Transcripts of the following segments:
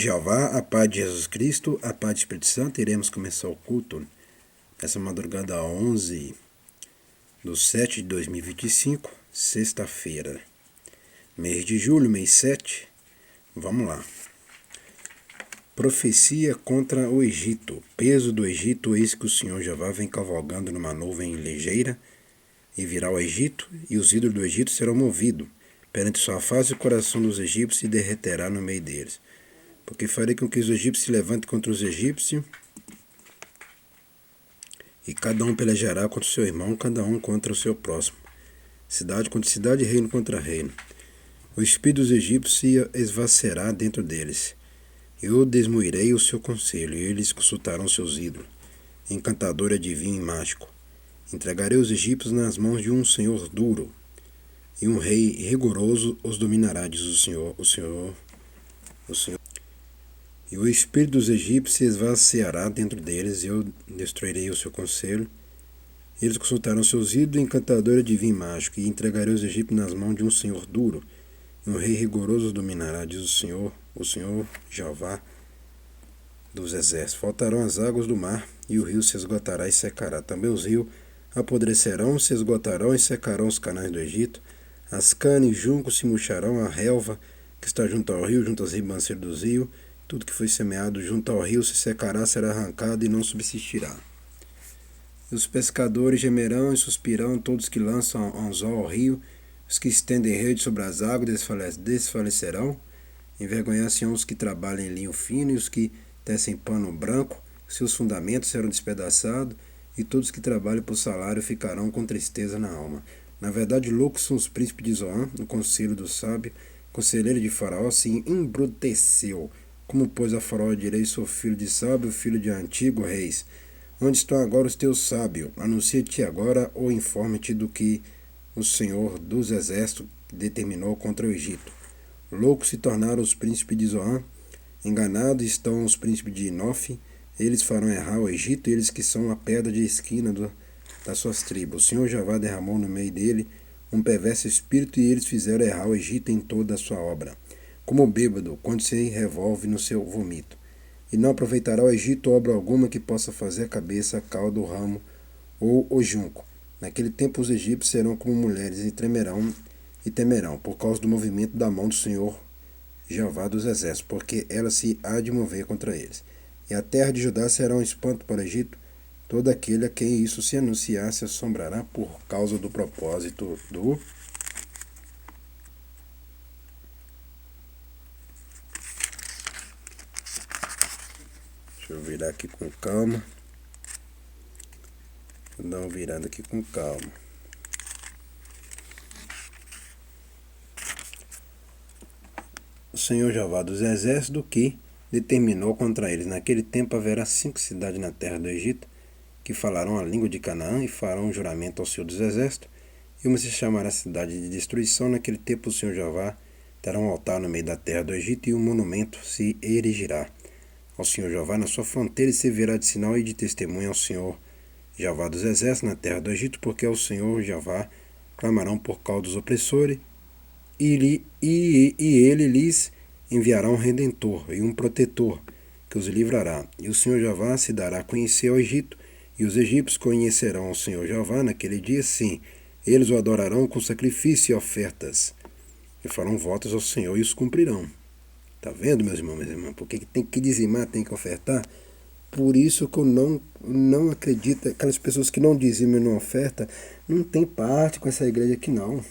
Jeová, a paz de Jesus Cristo, a paz do Espírito Santo. Iremos começar o culto essa madrugada 11/7/2025, sexta-feira, mês de julho, mês 7. Vamos lá. Profecia contra o Egito. Peso do Egito, eis que o Senhor Jeová vem cavalgando numa nuvem ligeira e virá ao Egito, e os ídolos do Egito serão movidos perante sua face, e o coração dos egípcios se derreterá no meio deles. Porque farei com que os egípcios se levantem contra os egípcios, e cada um pelejará contra o seu irmão, cada um contra o seu próximo. Cidade contra cidade, reino contra reino. O espírito dos egípcios se esvacerá dentro deles. Eu desmoirei o seu conselho, e eles consultarão seus ídolos. Encantador, adivinho e mágico. Entregarei os egípcios nas mãos de um senhor duro, e um rei rigoroso os dominará, diz o Senhor. E o espírito dos egípcios se esvaziará dentro deles, e eu destruirei o seu conselho. Eles consultarão seus ídolos, encantador, adivinho e mágico, e entregarei os egípcios nas mãos de um senhor duro, e um rei rigoroso os dominará, diz o Senhor Jeová dos exércitos. Faltarão as águas do mar, e o rio se esgotará e secará. Também os rios apodrecerão, se esgotarão e secarão os canais do Egito. As canas e juncos se murcharão, a relva que está junto ao rio, junto às ribanceiras dos rios. Tudo que foi semeado junto ao rio se secará, será arrancado e não subsistirá. E os pescadores gemerão e suspirão, todos que lançam anzol ao rio, os que estendem rede sobre as águas desfalecerão. Envergonhar-se-ão os que trabalham em linho fino e os que tecem pano branco, seus fundamentos serão despedaçados, e todos que trabalham por salário ficarão com tristeza na alma. Na verdade, loucos são os príncipes de Zoan, no conselho do sábio, conselheiro de Faraó se embruteceu. Como, pois, a Faraó direi, sou filho de sábio, filho de antigo reis. Onde estão agora os teus sábios? Anuncia-te agora ou informe-te do que o Senhor dos exércitos determinou contra o Egito. Loucos se tornaram os príncipes de Zoan, enganados estão os príncipes de Inofe, eles farão errar o Egito, eles que são a pedra de esquina das suas tribos. O Senhor Jeová derramou no meio dele um perverso espírito, e eles fizeram errar o Egito em toda a sua obra, como o bêbado, quando se revolve no seu vomito. E não aproveitará o Egito obra alguma que possa fazer a cabeça, a cauda, o ramo ou o junco. Naquele tempo os egípcios serão como mulheres e temerão, por causa do movimento da mão do Senhor Jeová dos exércitos, porque ela se há de mover contra eles. E a terra de Judá será um espanto para o Egito. Todo aquele a quem isso se anunciar se assombrará por causa do propósito do... Deixa eu virar aqui com calma. Vou dar uma virada aqui com calma. O Senhor Jeová dos exércitos que determinou contra eles. Naquele tempo haverá 5 cidades na terra do Egito, que falarão a língua de Canaã e farão um juramento ao Senhor dos exércitos. E uma se chamará cidade de destruição. Naquele tempo o Senhor Jeová terá um altar no meio da terra do Egito, e um monumento se erigirá ao Senhor Jeová na sua fronteira, e servirá de sinal e de testemunha ao Senhor Jeová dos exércitos na terra do Egito, porque ao Senhor Jeová clamarão por causa dos opressores, e ele lhes enviará um redentor e um protetor que os livrará. E o Senhor Jeová se dará a conhecer ao Egito, e os egípcios conhecerão ao Senhor Jeová naquele dia, sim. Eles o adorarão com sacrifício e ofertas, e farão votos ao Senhor e os cumprirão. Tá vendo, meus irmãos, minhas irmãs? Porque tem que dizimar, tem que ofertar. Por isso que eu não acredito. Aquelas pessoas que não dizimam e não ofertam, não tem parte com essa igreja aqui, não.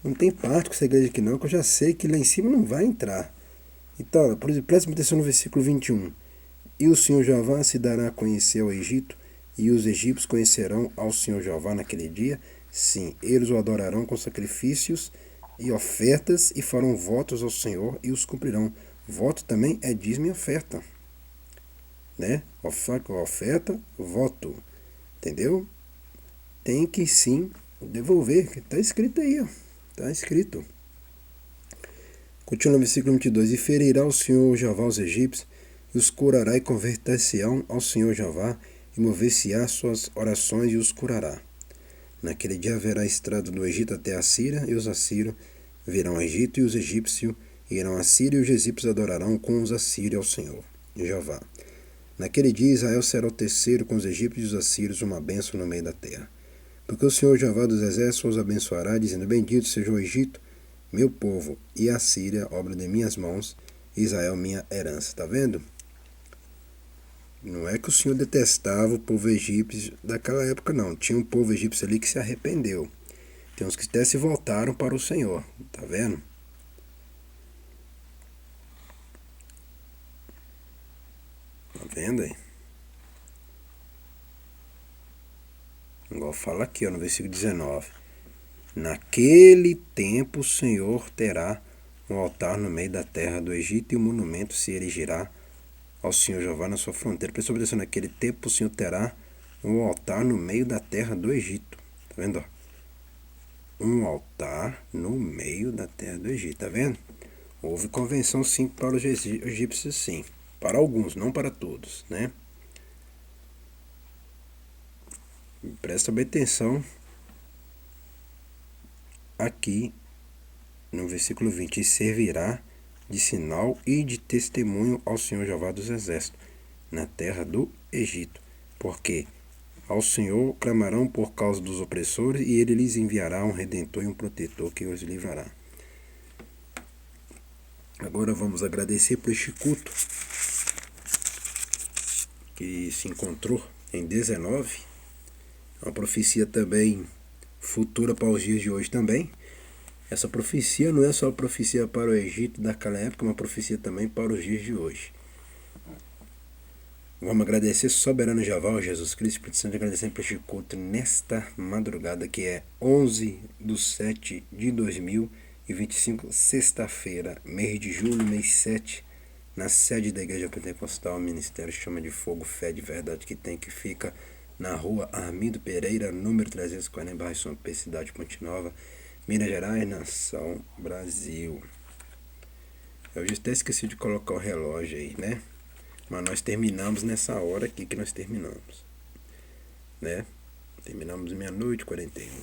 Não tem parte com essa igreja aqui, não, que eu já sei que lá em cima não vai entrar. Então, por exemplo, preste atenção no versículo 21. E o Senhor Jeová se dará a conhecer ao Egito, e os egípcios conhecerão ao Senhor Jeová naquele dia. Sim, eles o adorarão com sacrifícios e ofertas, e farão votos ao Senhor e os cumprirão. Voto também é dízimo e oferta, né? Oferta, voto, entendeu? Tem que sim devolver, que está escrito aí, ó. Está escrito. Continua no versículo 22. E ferirá o Senhor Jeová os egípcios, e os curará, e converter-se-ão ao Senhor Jeová, e mover-se-á suas orações, e os curará. Naquele dia haverá estrada do Egito até a Síria, e os assírios virão ao Egito, e os egípcios Irão a Síria e os egípcios adorarão com os assírios ao Senhor, Jeová. Naquele dia Israel será o terceiro com os egípcios e os assírios, uma bênção no meio da terra. Porque o Senhor Jeová dos exércitos os abençoará, dizendo: Bendito seja o Egito, meu povo, e a Síria, obra de minhas mãos, e Israel, minha herança. Está vendo? Não é que o Senhor detestava o povo egípcio daquela época, não. Tinha um povo egípcio ali que se arrependeu. Tem uns que até se voltaram para o Senhor. Está vendo? Está vendo aí? Igual fala aqui, no versículo 19. Naquele tempo o Senhor terá um altar no meio da terra do Egito e um monumento se erigirá ao Senhor Jeová na sua fronteira. Presta atenção, naquele tempo o Senhor terá um altar no meio da terra do Egito. Tá vendo? Um altar no meio da terra do Egito. Tá vendo? Houve convenção sim para os egípcios, sim. Para alguns, não para todos, né? Presta bem atenção aqui no versículo 20. E servirá de sinal e de testemunho ao Senhor Jeová dos exércitos na terra do Egito. Porque ao Senhor clamarão por causa dos opressores, e ele lhes enviará um redentor e um protetor que os livrará. Agora vamos agradecer por este culto que se encontrou em 19. Uma profecia também futura para os dias de hoje também. Essa profecia não é só profecia para o Egito daquela época, é uma profecia também para os dias de hoje. Vamos agradecer soberano Jeová, Jesus Cristo, precisamos agradecer por este culto nesta madrugada, que é 11/7/2025, sexta-feira, mês de julho, mês 7, na sede da Igreja Pentecostal, Ministério Chama de Fogo, Fé de Verdade que tem, que fica na rua Armindo Pereira, número 340, bairro São Pedro, cidade de Ponte Nova, Minas Gerais, nação Brasil. Eu já até esqueci de colocar o relógio aí, né? Mas nós terminamos nessa hora aqui que nós terminamos, né? Terminamos 00:41.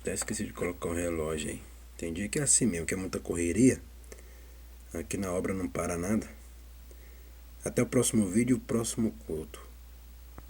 Até esqueci de colocar o relógio aí. Tem dia que é assim mesmo, que é muita correria. Aqui na obra não para nada. Até o próximo vídeo, o próximo culto.